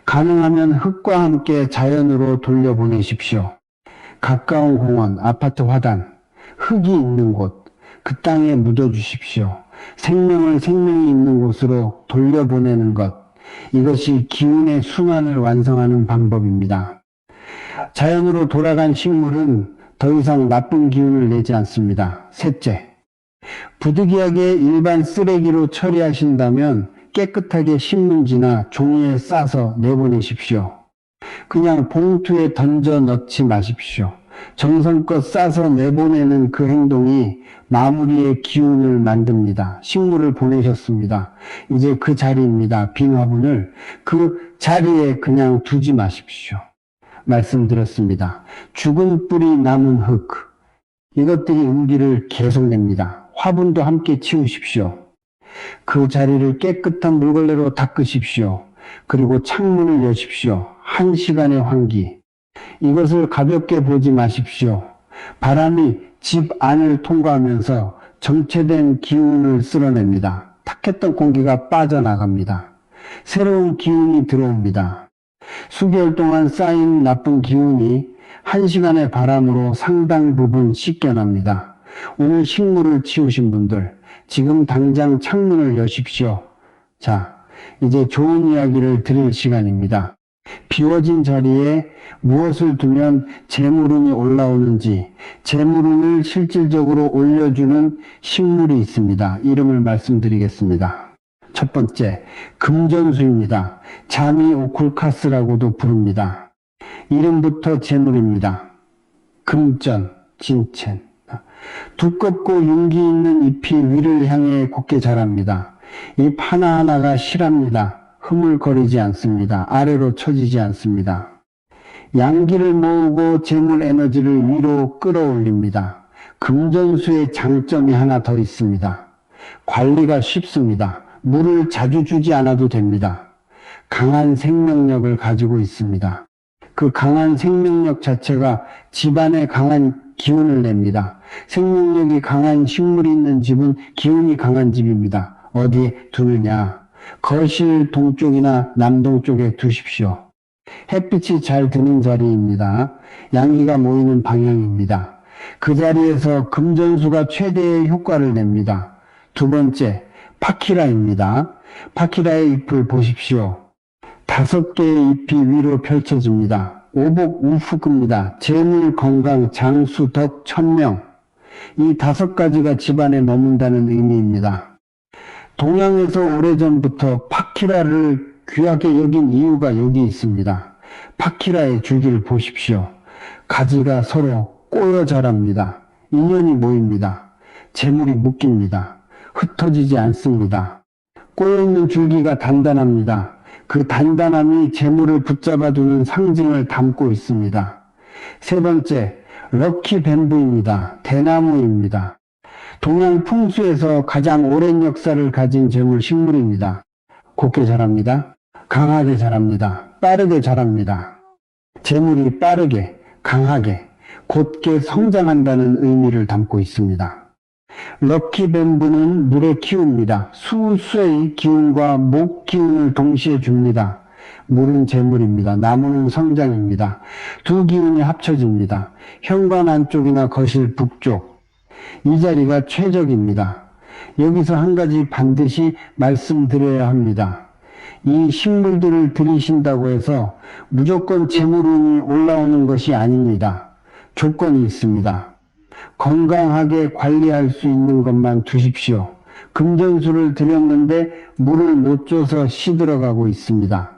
가능하면 흙과 함께 자연으로 돌려보내십시오. 가까운 공원, 아파트 화단, 흙이 있는 곳, 그 땅에 묻어주십시오. 생명을 생명이 있는 곳으로 돌려보내는 것, 이것이 기운의 순환을 완성하는 방법입니다. 자연으로 돌아간 식물은 더 이상 나쁜 기운을 내지 않습니다. 셋째, 부득이하게 일반 쓰레기로 처리하신다면 깨끗하게 신문지나 종이에 싸서 내보내십시오. 그냥 봉투에 던져 넣지 마십시오. 정성껏 싸서 내보내는 그 행동이 마무리의 기운을 만듭니다. 식물을 보내셨습니다. 이제 그 자리입니다. 빈 화분을 그 자리에 그냥 두지 마십시오. 말씀드렸습니다. 죽은 뿌리 남은 흙, 이것들이 음기를 계속 냅니다. 화분도 함께 치우십시오. 그 자리를 깨끗한 물걸레로 닦으십시오. 그리고 창문을 여십시오. 1시간의 환기. 이것을 가볍게 보지 마십시오. 바람이 집 안을 통과하면서 정체된 기운을 쓸어냅니다. 탁했던 공기가 빠져나갑니다. 새로운 기운이 들어옵니다. 수개월 동안 쌓인 나쁜 기운이 1시간의 바람으로 상당 부분 씻겨납니다. 오늘 식물을 치우신 분들, 지금 당장 창문을 여십시오. 자, 이제 좋은 이야기를 드릴 시간입니다. 비워진 자리에 무엇을 두면 재물운이 올라오는지, 재물운을 실질적으로 올려주는 식물이 있습니다. 이름을 말씀드리겠습니다. 첫 번째, 금전수입니다. 자미 오쿨카스라고도 부릅니다. 이름부터 재물입니다. 금전, 진첸. 두껍고 윤기 있는 잎이 위를 향해 곱게 자랍니다. 잎 하나하나가 실합니다. 흐물거리지 않습니다. 아래로 처지지 않습니다. 양기를 모으고 재물 에너지를 위로 끌어올립니다. 금전수의 장점이 하나 더 있습니다. 관리가 쉽습니다. 물을 자주 주지 않아도 됩니다. 강한 생명력을 가지고 있습니다. 그 강한 생명력 자체가 집안에 강한 기운을 냅니다. 생명력이 강한 식물이 있는 집은 기운이 강한 집입니다. 어디에 두느냐? 거실 동쪽이나 남동쪽에 두십시오. 햇빛이 잘 드는 자리입니다. 양기가 모이는 방향입니다. 그 자리에서 금전수가 최대의 효과를 냅니다. 두 번째, 파키라입니다. 파키라의 잎을 보십시오. 5개의 잎이 위로 펼쳐집니다. 오복 우후급입니다. 재물, 건강, 장수, 덕, 천명. 이 5가지가 집안에 머문다는 의미입니다. 동양에서 오래전부터 파키라를 귀하게 여긴 이유가 여기 있습니다. 파키라의 줄기를 보십시오. 가지가 서로 꼬여 자랍니다. 인연이 모입니다. 재물이 묶입니다. 흩어지지 않습니다. 꼬여있는 줄기가 단단합니다. 그 단단함이 재물을 붙잡아두는 상징을 담고 있습니다. 세 번째, 럭키 뱀부입니다. 대나무입니다. 동양 풍수에서 가장 오랜 역사를 가진 재물 식물입니다. 곱게 자랍니다. 강하게 자랍니다. 빠르게 자랍니다. 재물이 빠르게, 강하게, 곧게 성장한다는 의미를 담고 있습니다. 럭키 뱀부는 물에 키웁니다. 수의 기운과 목 기운을 동시에 줍니다. 물은 재물입니다. 나무는 성장입니다. 두 기운이 합쳐집니다. 현관 안쪽이나 거실 북쪽, 이 자리가 최적입니다. 여기서 한 가지 반드시 말씀드려야 합니다. 이 식물들을 들이신다고 해서 무조건 재물운이 올라오는 것이 아닙니다. 조건이 있습니다. 건강하게 관리할 수 있는 것만 두십시오. 금전수를 드렸는데 물을 못 줘서 시들어가고 있습니다.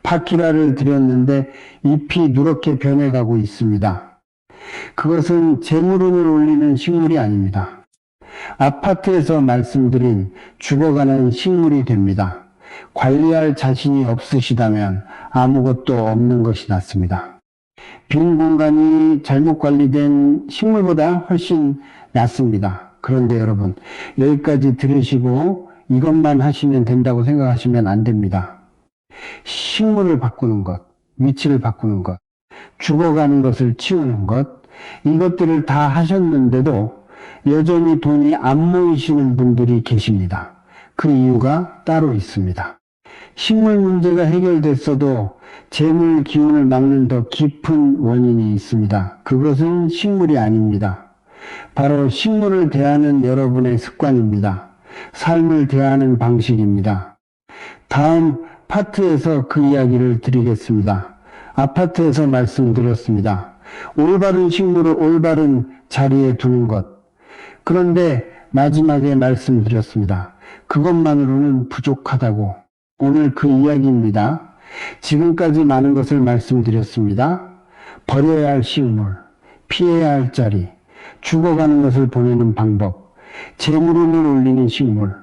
파키라를 드렸는데 잎이 누렇게 변해가고 있습니다. 그것은 재물운을 올리는 식물이 아닙니다. 아파트에서 말씀드린 죽어가는 식물이 됩니다. 관리할 자신이 없으시다면 아무것도 없는 것이 낫습니다. 빈 공간이 잘못 관리된 식물보다 훨씬 낫습니다. 그런데 여러분, 여기까지 들으시고 이것만 하시면 된다고 생각하시면 안 됩니다. 식물을 바꾸는 것, 위치를 바꾸는 것, 죽어가는 것을 치우는 것, 이것들을 다 하셨는데도 여전히 돈이 안 모이시는 분들이 계십니다. 그 이유가 따로 있습니다. 식물 문제가 해결됐어도 재물 기운을 막는 더 깊은 원인이 있습니다. 그것은 식물이 아닙니다. 바로 식물을 대하는 여러분의 습관입니다. 삶을 대하는 방식입니다. 다음 파트에서 그 이야기를 드리겠습니다. 아파트에서 말씀드렸습니다. 올바른 식물을 올바른 자리에 두는 것. 그런데 마지막에 말씀드렸습니다. 그것만으로는 부족하다고. 오늘 그 이야기입니다. 지금까지 많은 것을 말씀드렸습니다. 버려야 할 식물, 피해야 할 자리, 죽어가는 것을 보내는 방법, 재물운을 올리는 식물.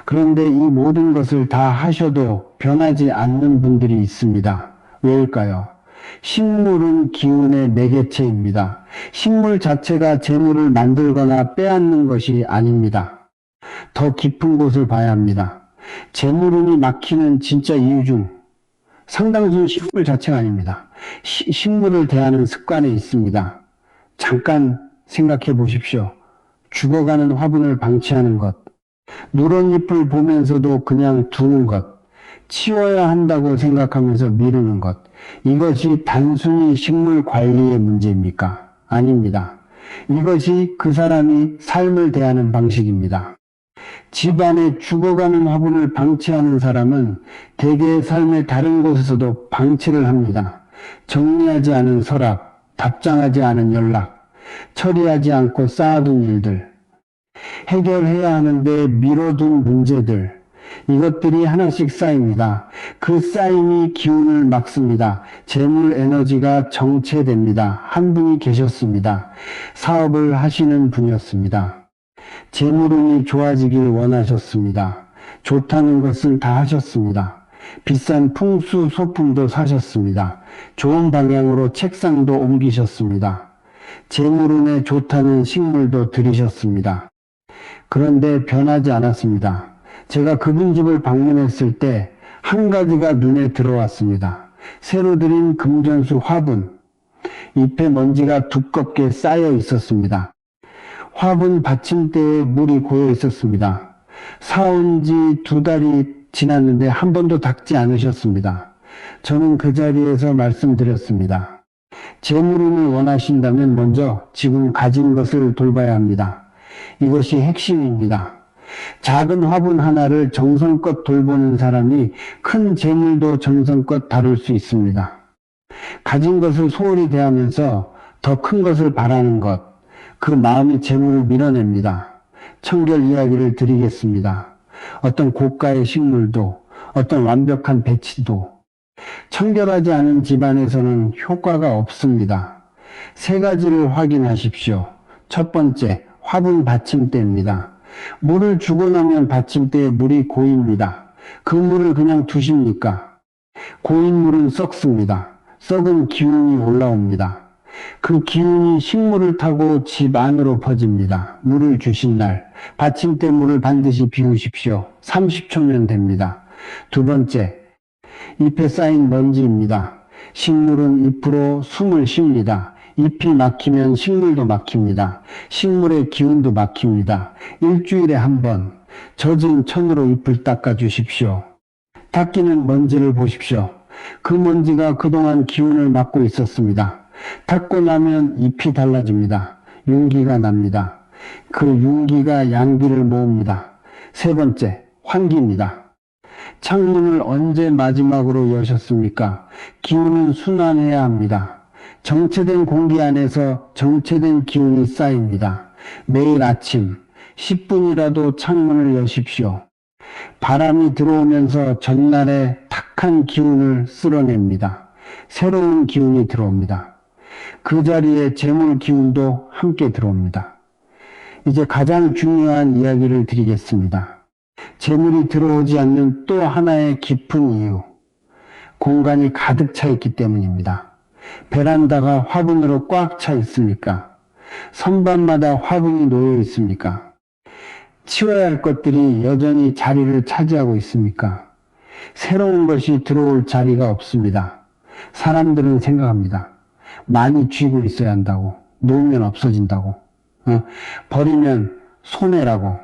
그런데 이 모든 것을 다 하셔도 변하지 않는 분들이 있습니다. 왜일까요? 식물은 기운의 매개체입니다. 식물 자체가 재물을 만들거나 빼앗는 것이 아닙니다. 더 깊은 곳을 봐야 합니다. 재물운이 막히는 진짜 이유 중 상당수는 식물 자체가 아닙니다. 식물을 대하는 습관에 있습니다. 잠깐 생각해 보십시오. 죽어가는 화분을 방치하는 것, 누런 잎을 보면서도 그냥 두는 것, 치워야 한다고 생각하면서 미루는 것, 이것이 단순히 식물 관리의 문제입니까? 아닙니다. 이것이 그 사람이 삶을 대하는 방식입니다. 집안에 죽어가는 화분을 방치하는 사람은 대개의 삶의 다른 곳에서도 방치를 합니다. 정리하지 않은 서랍, 답장하지 않은 연락, 처리하지 않고 쌓아둔 일들, 해결해야 하는데 미뤄둔 문제들, 이것들이 하나씩 쌓입니다. 그 쌓임이 기운을 막습니다. 재물 에너지가 정체됩니다. 한 분이 계셨습니다. 사업을 하시는 분이었습니다. 재물운이 좋아지길 원하셨습니다. 좋다는 것을 다 하셨습니다. 비싼 풍수 소품도 사셨습니다. 좋은 방향으로 책상도 옮기셨습니다. 재물운에 좋다는 식물도 들이셨습니다. 그런데 변하지 않았습니다. 제가 그분 집을 방문했을 때 한 가지가 눈에 들어왔습니다. 새로 들인 금전수 화분. 잎에 먼지가 두껍게 쌓여 있었습니다. 화분 받침대에 물이 고여 있었습니다. 사온 지 2달이 지났는데 한 번도 닦지 않으셨습니다. 저는 그 자리에서 말씀드렸습니다. 재물운을 원하신다면 먼저 지금 가진 것을 돌봐야 합니다. 이것이 핵심입니다. 작은 화분 하나를 정성껏 돌보는 사람이 큰 재물도 정성껏 다룰 수 있습니다. 가진 것을 소홀히 대하면서 더 큰 것을 바라는 것, 그 마음이 재물을 밀어냅니다. 청결 이야기를 드리겠습니다. 어떤 고가의 식물도, 어떤 완벽한 배치도 청결하지 않은 집안에서는 효과가 없습니다. 3가지를 확인하십시오. 첫 번째, 화분 받침대입니다. 물을 주고 나면 받침대에 물이 고입니다. 그 물을 그냥 두십니까? 고인 물은 썩습니다. 썩은 기운이 올라옵니다. 그 기운이 식물을 타고 집 안으로 퍼집니다. 물을 주신 날 받침대 물을 반드시 비우십시오. 30초면 됩니다. 두 번째, 잎에 쌓인 먼지입니다. 식물은 잎으로 숨을 쉽니다. 잎이 막히면 식물도 막힙니다. 식물의 기운도 막힙니다. 일주일에 한 번 젖은 천으로 잎을 닦아 주십시오. 닦이는 먼지를 보십시오. 그 먼지가 그동안 기운을 막고 있었습니다. 닦고 나면 잎이 달라집니다. 윤기가 납니다. 그 윤기가 양기를 모읍니다. 3번째, 환기입니다. 창문을 언제 마지막으로 여셨습니까? 기운은 순환해야 합니다. 정체된 공기 안에서 정체된 기운이 쌓입니다. 매일 아침 10분이라도 창문을 여십시오. 바람이 들어오면서 전날의 탁한 기운을 쓸어냅니다. 새로운 기운이 들어옵니다. 그 자리에 재물 기운도 함께 들어옵니다. 이제 가장 중요한 이야기를 드리겠습니다. 재물이 들어오지 않는 또 하나의 깊은 이유, 공간이 가득 차 있기 때문입니다. 베란다가 화분으로 꽉 차 있습니까? 선반마다 화분이 놓여 있습니까? 치워야 할 것들이 여전히 자리를 차지하고 있습니까? 새로운 것이 들어올 자리가 없습니다. 사람들은 생각합니다. 많이 쥐고 있어야 한다고, 놓으면 없어진다고, 버리면 손해라고.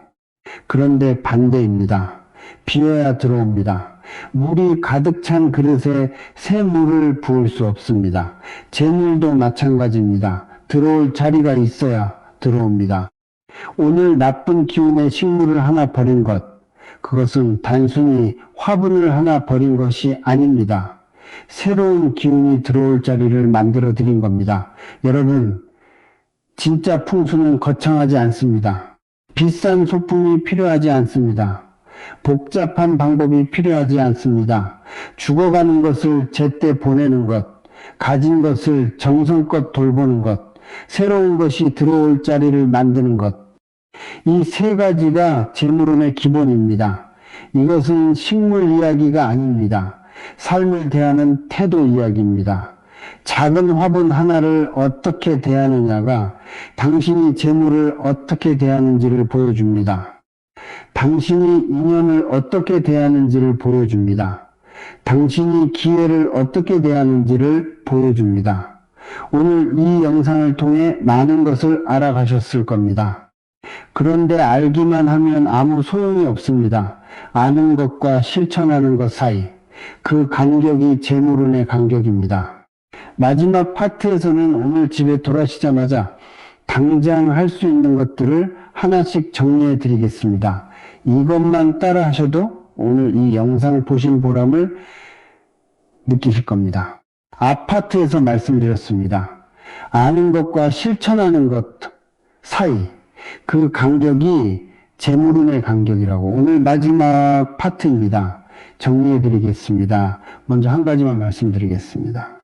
그런데 반대입니다. 비워야 들어옵니다. 물이 가득 찬 그릇에 새 물을 부을 수 없습니다. 재물도 마찬가지입니다. 들어올 자리가 있어야 들어옵니다. 오늘 나쁜 기운의 식물을 하나 버린 것, 그것은 단순히 화분을 하나 버린 것이 아닙니다. 새로운 기운이 들어올 자리를 만들어 드린 겁니다. 여러분, 진짜 풍수는 거창하지 않습니다. 비싼 소품이 필요하지 않습니다. 복잡한 방법이 필요하지 않습니다. 죽어가는 것을 제때 보내는 것, 가진 것을 정성껏 돌보는 것, 새로운 것이 들어올 자리를 만드는 것, 이 3가지가 재물운의 기본입니다. 이것은 식물 이야기가 아닙니다. 삶을 대하는 태도 이야기입니다. 작은 화분 하나를 어떻게 대하느냐가 당신이 재물을 어떻게 대하는지를 보여줍니다. 당신이 인연을 어떻게 대하는지를 보여줍니다. 당신이 기회를 어떻게 대하는지를 보여줍니다. 오늘 이 영상을 통해 많은 것을 알아가셨을 겁니다. 그런데 알기만 하면 아무 소용이 없습니다. 아는 것과 실천하는 것 사이, 그 간격이 재물운의 간격입니다. 마지막 파트에서는 오늘 집에 돌아오시자마자 당장 할 수 있는 것들을 하나씩 정리해 드리겠습니다. 이것만 따라 하셔도 오늘 이 영상 보신 보람을 느끼실 겁니다. 아파트에서 말씀드렸습니다. 아는 것과 실천하는 것 사이, 그 간격이 재물운의 간격이라고. 오늘 마지막 파트입니다. 정리해 드리겠습니다. 먼저 한 가지만 말씀드리겠습니다.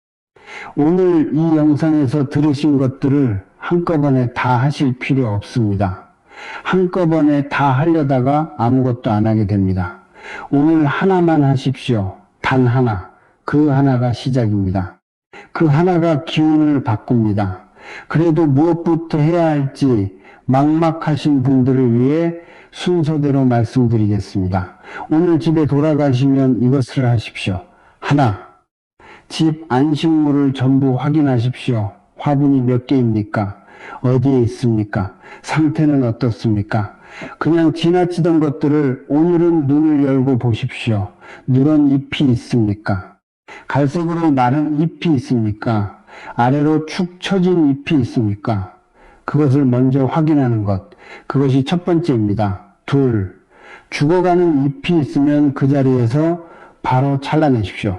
오늘 이 영상에서 들으신 것들을 한꺼번에 다 하실 필요 없습니다. 한꺼번에 다 하려다가 아무것도 안 하게 됩니다. 오늘 하나만 하십시오. 단 하나. 그 하나가 시작입니다. 그 하나가 기운을 바꿉니다. 그래도 무엇부터 해야 할지 막막하신 분들을 위해 순서대로 말씀드리겠습니다. 오늘 집에 돌아가시면 이것을 하십시오. 하나, 집 안식물을 전부 확인하십시오. 화분이 몇 개입니까? 어디에 있습니까? 상태는 어떻습니까? 그냥 지나치던 것들을 오늘은 눈을 열고 보십시오. 누런 잎이 있습니까? 갈색으로 마른 잎이 있습니까? 아래로 축 처진 잎이 있습니까? 그것을 먼저 확인하는 것. 그것이 첫 번째입니다. 둘, 죽어가는 잎이 있으면 그 자리에서 바로 잘라내십시오.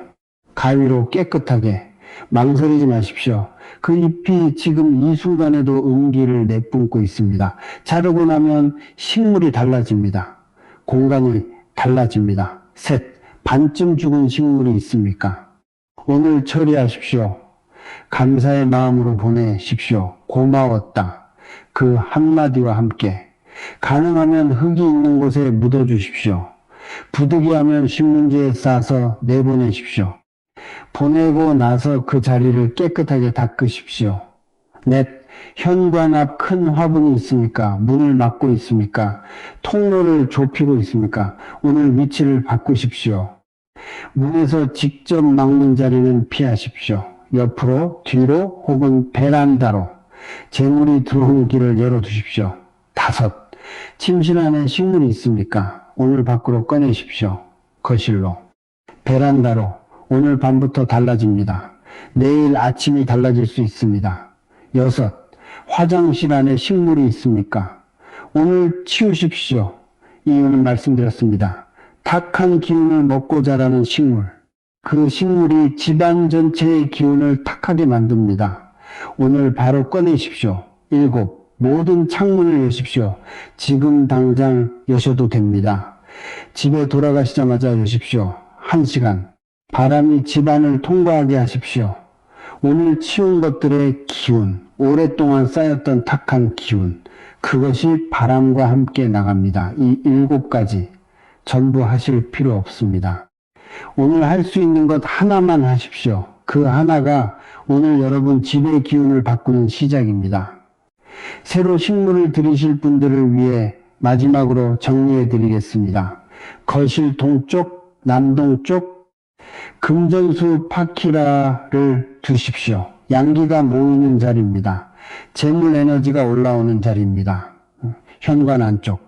가위로 깨끗하게. 망설이지 마십시오. 그 잎이 지금 이 순간에도 음기를 내뿜고 있습니다. 자르고 나면 식물이 달라집니다. 공간이 달라집니다. 셋, 반쯤 죽은 식물이 있습니까? 오늘 처리하십시오. 감사의 마음으로 보내십시오. 고마웠다. 그 한마디와 함께. 가능하면 흙이 있는 곳에 묻어주십시오. 부득이하면 신문지에 싸서 내보내십시오. 보내고 나서 그 자리를 깨끗하게 닦으십시오. 넷, 현관 앞 큰 화분이 있습니까? 문을 막고 있습니까? 통로를 좁히고 있습니까? 오늘 위치를 바꾸십시오. 문에서 직접 막는 자리는 피하십시오. 옆으로, 뒤로 혹은 베란다로 재물이 들어오는 길을 열어두십시오. 다섯, 침실 안에 식물이 있습니까? 오늘 밖으로 꺼내십시오. 거실로, 베란다로. 오늘 밤부터 달라집니다. 내일 아침이 달라질 수 있습니다. 여섯, 화장실 안에 식물이 있습니까? 오늘 치우십시오. 이유는 말씀드렸습니다. 탁한 기운을 먹고 자라는 식물. 그 식물이 집안 전체의 기운을 탁하게 만듭니다. 오늘 바로 꺼내십시오. 일곱, 모든 창문을 여십시오. 지금 당장 여셔도 됩니다. 집에 돌아가시자마자 여십시오. 1시간. 바람이 집안을 통과하게 하십시오. 오늘 치운 것들의 기운, 오랫동안 쌓였던 탁한 기운, 그것이 바람과 함께 나갑니다. 이 7가지 전부 하실 필요 없습니다. 오늘 할 수 있는 것 하나만 하십시오. 그 하나가 오늘 여러분 집의 기운을 바꾸는 시작입니다. 새로 식물을 들이실 분들을 위해 마지막으로 정리해 드리겠습니다. 거실 동쪽, 남동쪽, 금전수 파키라를 두십시오. 양기가 모이는 자리입니다. 재물 에너지가 올라오는 자리입니다. 현관 안쪽.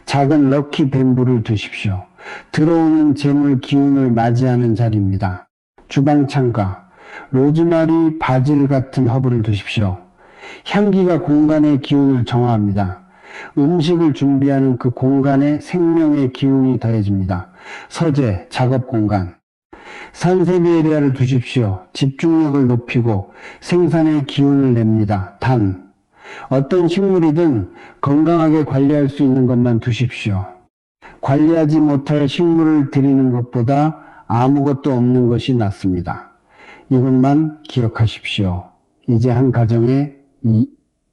작은 럭키 뱀부를 두십시오. 들어오는 재물 기운을 맞이하는 자리입니다. 주방 창가. 로즈마리, 바질 같은 허브를 두십시오. 향기가 공간의 기운을 정화합니다. 음식을 준비하는 그 공간에 생명의 기운이 더해집니다. 서재, 작업 공간. 산세비에리아를 두십시오. 집중력을 높이고 생산의 기운을 냅니다. 단, 어떤 식물이든 건강하게 관리할 수 있는 것만 두십시오. 관리하지 못할 식물을 드리는 것보다 아무것도 없는 것이 낫습니다. 이것만 기억하십시오. 이제 한 가정의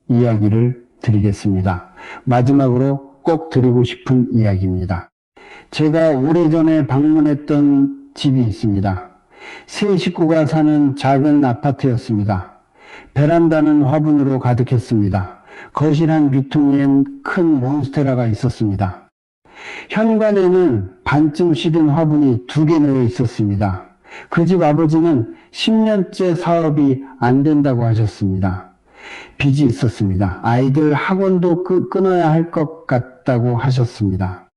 이야기를 드리겠습니다. 마지막으로 꼭 드리고 싶은 이야기입니다. 제가 오래전에 방문했던 집이 있습니다. 세 식구가 사는 작은 아파트였습니다. 베란다는 화분으로 가득했습니다. 거실 한 귀퉁이엔 큰 몬스테라가 있었습니다. 현관에는 반쯤 시든 화분이 2개 놓여 있었습니다. 그 집 아버지는 10년째 사업이 안 된다고 하셨습니다. 빚이 있었습니다. 아이들 학원도 끊어야 할 것 같다고 하셨습니다.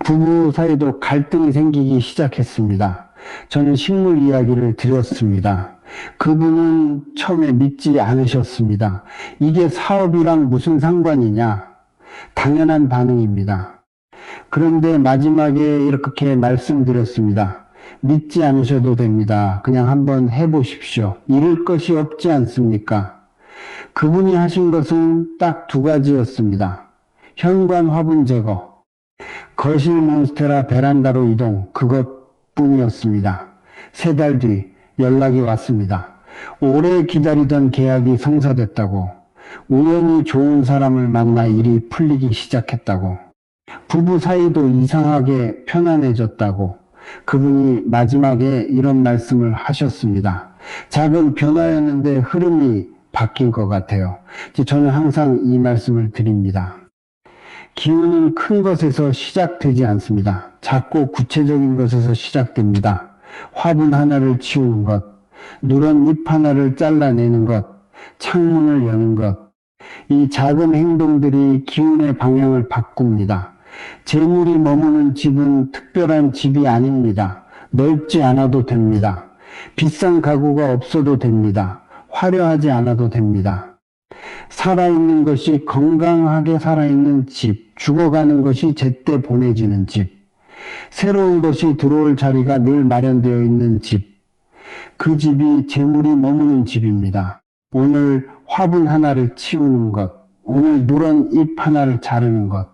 부부 사이도 갈등이 생기기 시작했습니다. 저는 식물 이야기를 드렸습니다. 그분은 처음에 믿지 않으셨습니다. 이게 사업이랑 무슨 상관이냐? 당연한 반응입니다. 그런데 마지막에 이렇게 말씀드렸습니다. 믿지 않으셔도 됩니다. 그냥 한번 해보십시오. 잃을 것이 없지 않습니까? 그분이 하신 것은 딱 2가지였습니다. 현관 화분 제거, 거실 몬스테라 베란다로 이동, 그것뿐이었습니다. 3달 뒤 연락이 왔습니다. 오래 기다리던 계약이 성사됐다고, 우연히 좋은 사람을 만나 일이 풀리기 시작했다고, 부부 사이도 이상하게 편안해졌다고, 그분이 마지막에 이런 말씀을 하셨습니다. 작은 변화였는데 흐름이 바뀐 것 같아요. 저는 항상 이 말씀을 드립니다. 기운은 큰 것에서 시작되지 않습니다. 작고 구체적인 것에서 시작됩니다. 화분 하나를 치우는 것, 누런 잎 하나를 잘라내는 것, 창문을 여는 것, 이 작은 행동들이 기운의 방향을 바꿉니다. 재물이 머무는 집은 특별한 집이 아닙니다. 넓지 않아도 됩니다. 비싼 가구가 없어도 됩니다. 화려하지 않아도 됩니다. 살아있는 것이 건강하게 살아있는 집, 죽어가는 것이 제때 보내지는 집, 새로운 것이 들어올 자리가 늘 마련되어 있는 집, 그 집이 재물이 머무는 집입니다. 오늘 화분 하나를 치우는 것, 오늘 누런 잎 하나를 자르는 것,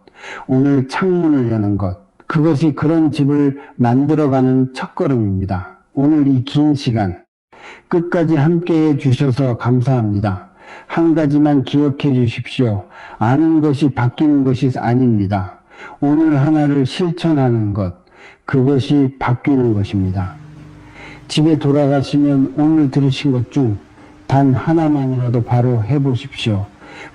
오늘 창문을 여는 것, 그것이 그런 집을 만들어가는 첫걸음입니다. 오늘 이 긴 시간 끝까지 함께해 주셔서 감사합니다. 한 가지만 기억해 주십시오. 아는 것이 바뀌는 것이 아닙니다. 오늘 하나를 실천하는 것, 그것이 바뀌는 것입니다. 집에 돌아가시면 오늘 들으신 것 중 단 하나만이라도 바로 해보십시오.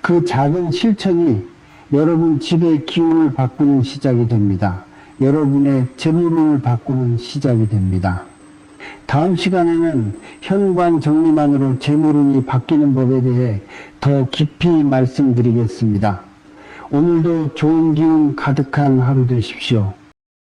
그 작은 실천이 여러분 집의 기운을 바꾸는 시작이 됩니다. 여러분의 재물운을 바꾸는 시작이 됩니다. 다음 시간에는 현관 정리만으로 재물운이 바뀌는 법에 대해 더 깊이 말씀드리겠습니다. 오늘도 좋은 기운 가득한 하루 되십시오.